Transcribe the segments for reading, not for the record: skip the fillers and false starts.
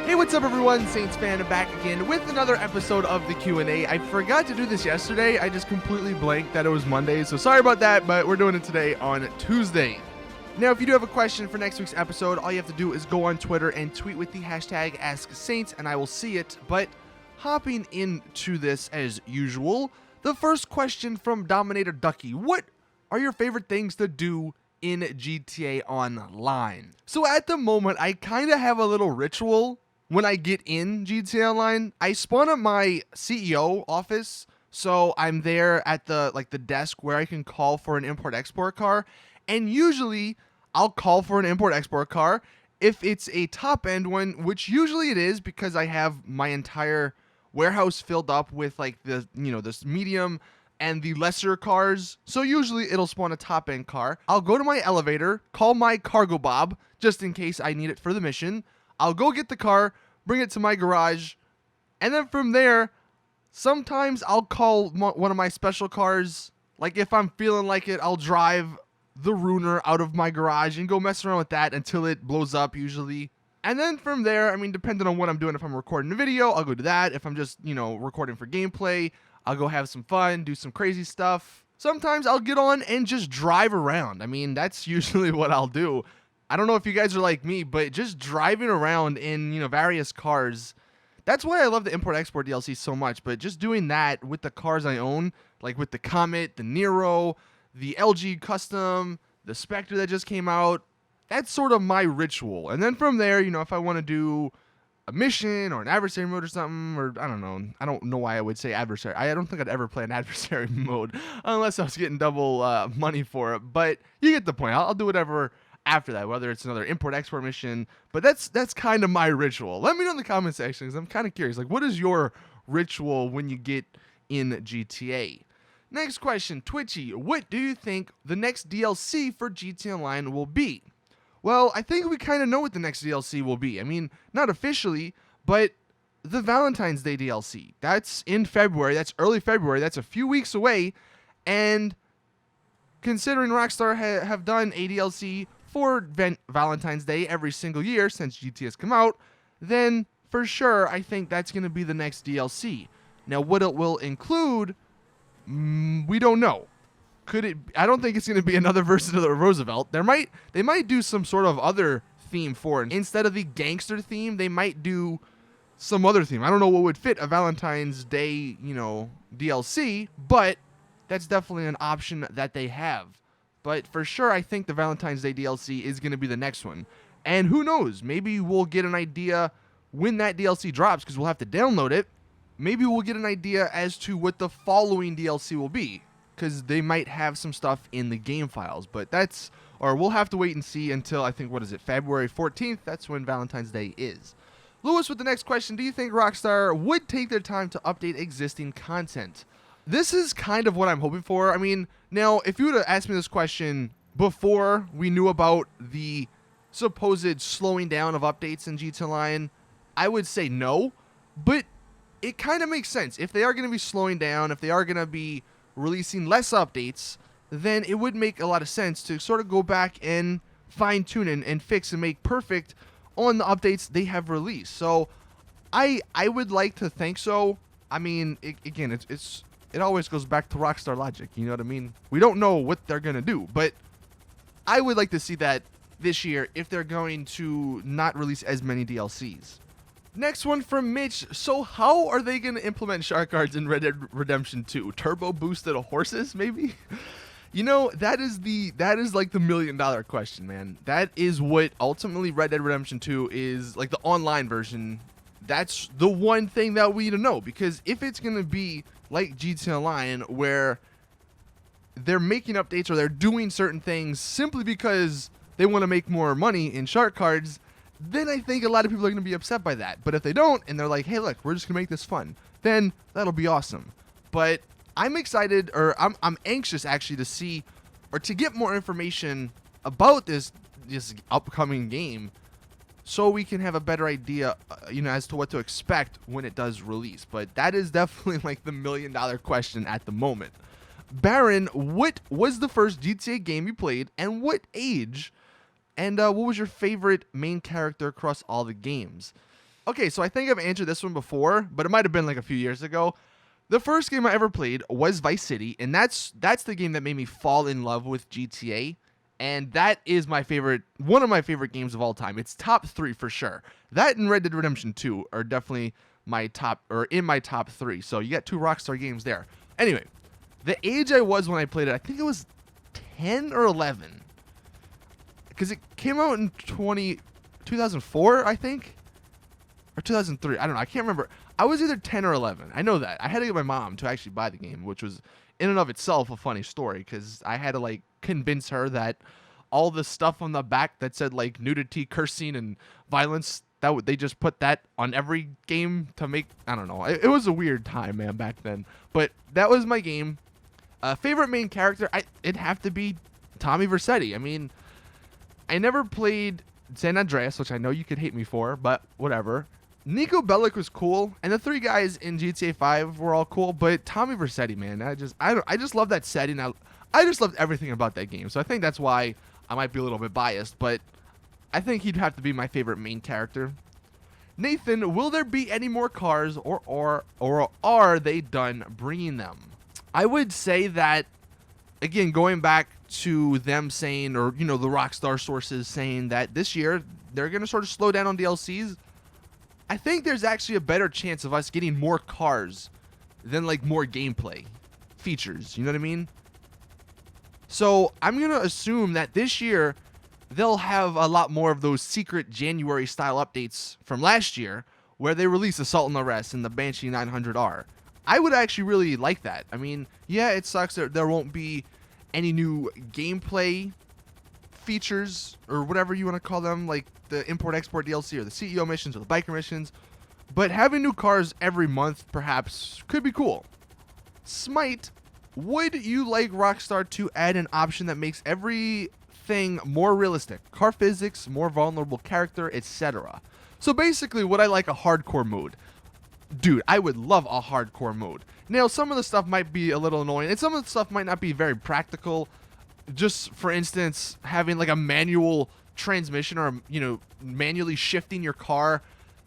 Hey, what's up everyone? Saintsfan back again with another episode of the Q&A. I forgot to do this yesterday. I just completely blanked that it was Monday, so sorry about that, but we're doing it today on Tuesday. Now, if you do have a question for next week's episode, all you have to do is go on Twitter and tweet with the hashtag AskSaints, and I will see it. But hopping into this as usual, the first question from Dominator Ducky. What are your favorite things to do in GTA Online? So at the moment, I kind of have a little ritual. When I get in GTA Online, I spawn at my CEO office, so I'm there at the desk where I can call for an import-export car, and usually I'll call for an import-export car if it's a top-end one, which usually it is because I have my entire warehouse filled up with this medium and the lesser cars, so usually it'll spawn a top-end car. I'll go to my elevator, call my cargo bob, just in case I need it for the mission. I'll go get the car, bring it to my garage, and then from there, sometimes I'll call one of my special cars. Like if I'm feeling like it, I'll drive the Ruiner out of my garage and go mess around with that until it blows up usually. And then from there, I mean, depending on what I'm doing, if I'm recording a video, I'll go do that. If I'm just, recording for gameplay, I'll go have some fun, do some crazy stuff. Sometimes I'll get on and just drive around. I mean, that's usually what I'll do. I don't know if you guys are like me, but just driving around in, various cars, that's why I love the import-export DLC so much. But just doing that with the cars I own, like with the Comet, the Nero, the LG Custom, the Spectre that just came out, that's sort of my ritual. And then from there, if I want to do a mission or an adversary mode or something, or I don't know why I would say adversary. I don't think I'd ever play an adversary mode unless I was getting double money for it. But you get the point. I'll do whatever after that, whether it's another import-export mission, but that's kind of my ritual. Let me know in the comment section, because I'm kind of curious. Like, what is your ritual when you get in GTA? Next question, Twitchy. What do you think the next DLC for GTA Online will be? Well, I think we kind of know what the next DLC will be. I mean, not officially, but the Valentine's Day DLC. That's in February. That's early February. That's a few weeks away, and considering Rockstar have done a DLC for Valentine's Day every single year since GTA has come out, then for sure I think that's going to be the next DLC. Now, what it will include, we don't know. I don't think it's going to be another version of the Roosevelt. They might do some sort of other theme for it. Instead of the gangster theme, they might do some other theme. I don't know what would fit a Valentine's Day, DLC, but that's definitely an option that they have. But for sure, I think the Valentine's Day DLC is going to be the next one. And who knows? Maybe we'll get an idea when that DLC drops, because we'll have to download it. Maybe we'll get an idea as to what the following DLC will be, because they might have some stuff in the game files. But we'll have to wait and see until, I think, February 14th? That's when Valentine's Day is. Lewis with the next question. Do you think Rockstar would take their time to update existing content? This is kind of what I'm hoping for. I mean, now, if you would have asked me this question before we knew about the supposed slowing down of updates in GTA Online, I would say no. But it kind of makes sense. If they are going to be slowing down, if they are going to be releasing less updates, then it would make a lot of sense to sort of go back and fine-tune and fix and make perfect on the updates they have released. So I would like to think so. I mean, it always goes back to Rockstar logic, you know what I mean? We don't know what they're going to do, but I would like to see that this year if they're going to not release as many DLCs. Next one from Mitch. So how are they going to implement shark cards in Red Dead Redemption 2? Turbo boosted horses, maybe? That is like the $1 million question, man. That is what ultimately Red Dead Redemption 2 is, like the online version. That's the one thing that we need to know, because if it's going to be like GTA Online, where they're making updates or they're doing certain things simply because they want to make more money in shark cards, then I think a lot of people are going to be upset by that. But if they don't, and they're like, hey, look, we're just going to make this fun, then that'll be awesome. But I'm excited, or I'm anxious actually to see, or to get more information about this upcoming game, so we can have a better idea, as to what to expect when it does release. But that is definitely like the $1 million question at the moment. Baron, what was the first GTA game you played, and what age? And what was your favorite main character across all the games? Okay, so I think I've answered this one before, but it might have been like a few years ago. The first game I ever played was Vice City, and that's the game that made me fall in love with GTA. And that is my favorite, one of my favorite games of all time. It's top 3 for sure. That and Red Dead Redemption 2 are definitely my top, or in my top 3. So you got 2 Rockstar games there. Anyway, the age I was when I played it, I think it was 10 or 11. Because it came out in 2004, I think? Or 2003. I don't know. I can't remember. I was either 10 or 11. I know that. I had to get my mom to actually buy the game, which was in and of itself a funny story because I had to like convince her that all the stuff on the back that said like nudity, cursing, and violence, that they just put that on every game to make, I don't know. It was a weird time, man, back then. But that was my game. Favorite main character, it'd have to be Tommy Vercetti. I mean, I never played San Andreas, which I know you could hate me for, but whatever. Nico Bellic was cool, and the 3 guys in GTA 5 were all cool, but Tommy Vercetti, man, I just love that setting. I just loved everything about that game, so I think that's why I might be a little bit biased, but I think he'd have to be my favorite main character. Nathan, will there be any more cars, or are they done bringing them? I would say that, again, going back to them saying, or, you know, the Rockstar sources saying that this year they're going to sort of slow down on DLCs, I think there's actually a better chance of us getting more cars than like more gameplay features. You know what I mean? So I'm going to assume that this year they'll have a lot more of those secret January style updates from last year where they release Assault and Arrest and the Banshee 900R. I would actually really like that. I mean, yeah, it sucks that there won't be any new gameplay features or whatever you want to call them, like the import-export DLC or the CEO missions or the biker missions, but having new cars every month perhaps could be cool. Smite, would you like Rockstar to add an option that makes everything more realistic? Car physics, more vulnerable character, etc. So basically, would I like a hardcore mode? Dude, I would love a hardcore mode. Now, some of the stuff might be a little annoying, and some of the stuff might not be very practical. Just, for instance, having like a manual transmission or, you know, manually shifting your car,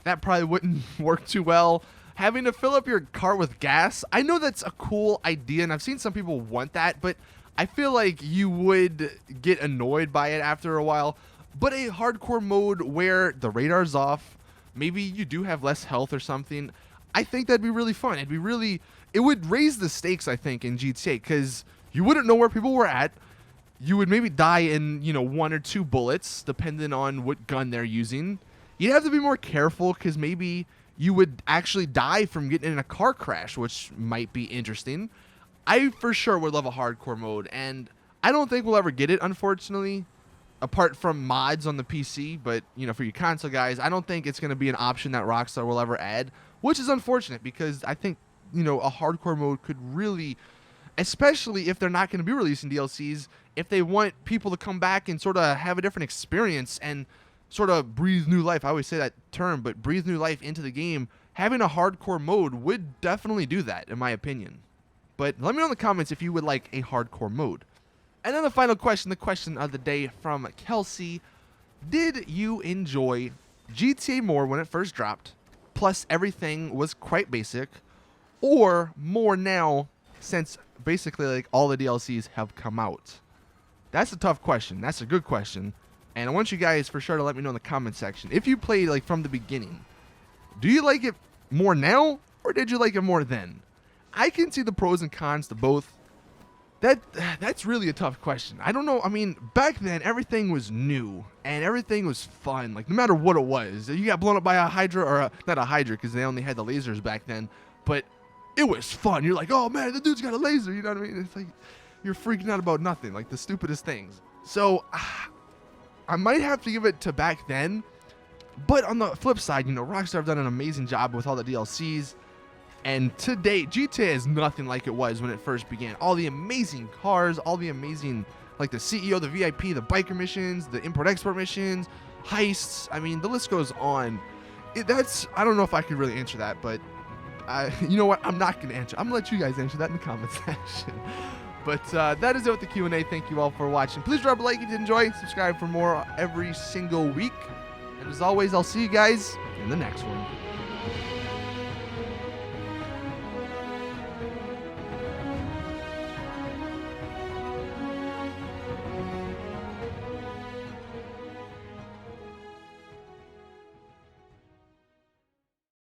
that probably wouldn't work too well. Having to fill up your car with gas, I know that's a cool idea, and I've seen some people want that, but I feel like you would get annoyed by it after a while. But a hardcore mode where the radar's off, maybe you do have less health or something, I think that'd be really fun. It would raise the stakes, I think, in GTA, because you wouldn't know where people were at. You would maybe die in, you know, 1 or 2 bullets, depending on what gun they're using. You'd have to be more careful, because maybe you would actually die from getting in a car crash, which might be interesting. I for sure would love a hardcore mode, and I don't think we'll ever get it, unfortunately, apart from mods on the PC. But, you know, for you console guys, I don't think it's going to be an option that Rockstar will ever add, which is unfortunate, because I think, you know, a hardcore mode could really, especially if they're not going to be releasing DLCs, if they want people to come back and sort of have a different experience and sort of breathe new life. I always say that term, but breathe new life into the game. Having a hardcore mode would definitely do that, in my opinion. But let me know in the comments if you would like a hardcore mode. And then the final question, the question of the day from Kelsey. Did you enjoy GTA more when it first dropped, plus everything was quite basic, or more now since basically like all the DLCs have come out? That's a tough question. That's a good question. And I want you guys for sure to let me know in the comment section. If you played like from the beginning, do you like it more now, or did you like it more then? I can see the pros and cons to both. That's really a tough question. I don't know. I mean, back then everything was new and everything was fun. Like no matter what it was, you got blown up by a Hydra, or not a Hydra because they only had the lasers back then, but it was fun. You're like, oh man, the dude's got a laser. You know what I mean? It's like you're freaking out about nothing, like the stupidest things. So I might have to give it to back then. But on the flip side, you know, Rockstar have done an amazing job with all the DLCs. And today, GTA is nothing like it was when it first began. All the amazing cars, all the amazing, like the CEO, the VIP, the biker missions, the import-export missions, heists. I mean, the list goes on. I don't know if I could really answer that, but you know what? I'm not going to answer. I'm going to let you guys answer that in the comment section. But that is it with the Q&A. Thank you all for watching. Please drop a like if you enjoy. Subscribe for more every single week. And as always, I'll see you guys in the next one.